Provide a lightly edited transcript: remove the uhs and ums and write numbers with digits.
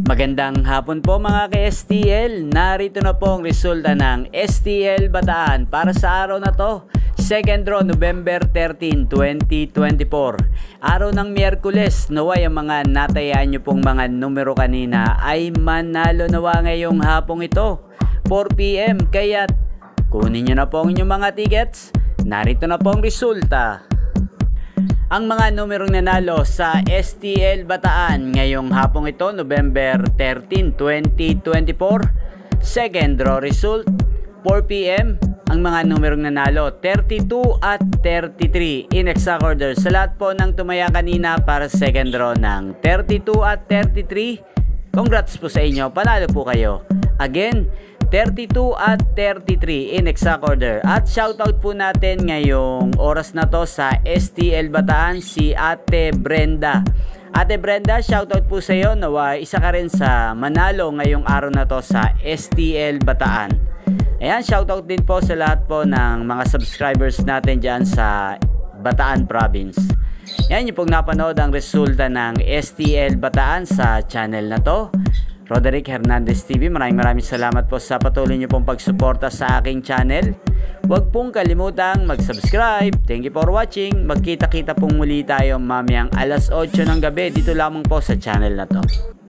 Magandang hapon po mga ka-STL. Narito na po ang resulta ng STL Bataan para sa araw na to. Second draw, November 13, 2024. Araw ng Miyerkules, naway ang mga natayaan nyo pong mga numero kanina ay manalo nawa ngayong hapong ito. 4 PM, kaya't kunin nyo na po ang inyong mga tickets. Narito na po ang resulta. Ang mga numerong nanalo sa STL Bataan ngayong hapong ito, November 13, 2024. Second draw result, 4 PM. Ang mga numerong nanalo, 32 at 33 in exact order. Sa lahat po ng tumaya kanina para second draw ng 32 at 33, congrats po sa inyo, panalo po kayo. Again, 32 at 33 in exact order. At shoutout po natin ngayong oras na to sa STL Bataan si Ate Brenda. Ate Brenda, shoutout po sa iyo. Nawa isa ka rin sa manalo ngayong araw na to sa STL Bataan. Ayan, shoutout din po sa lahat po ng mga subscribers natin dyan sa Bataan Province. Yan yung pong napanood ang resulta ng STL Bataan sa channel na to. Roderick Hernandez TV, maraming salamat po sa patuloy niyo pong pagsuporta sa aking channel. Huwag pong kalimutang mag-subscribe. Thank you for watching. Magkita-kita pong muli tayo mamayang alas 8 ng gabi dito lamang po sa channel na to.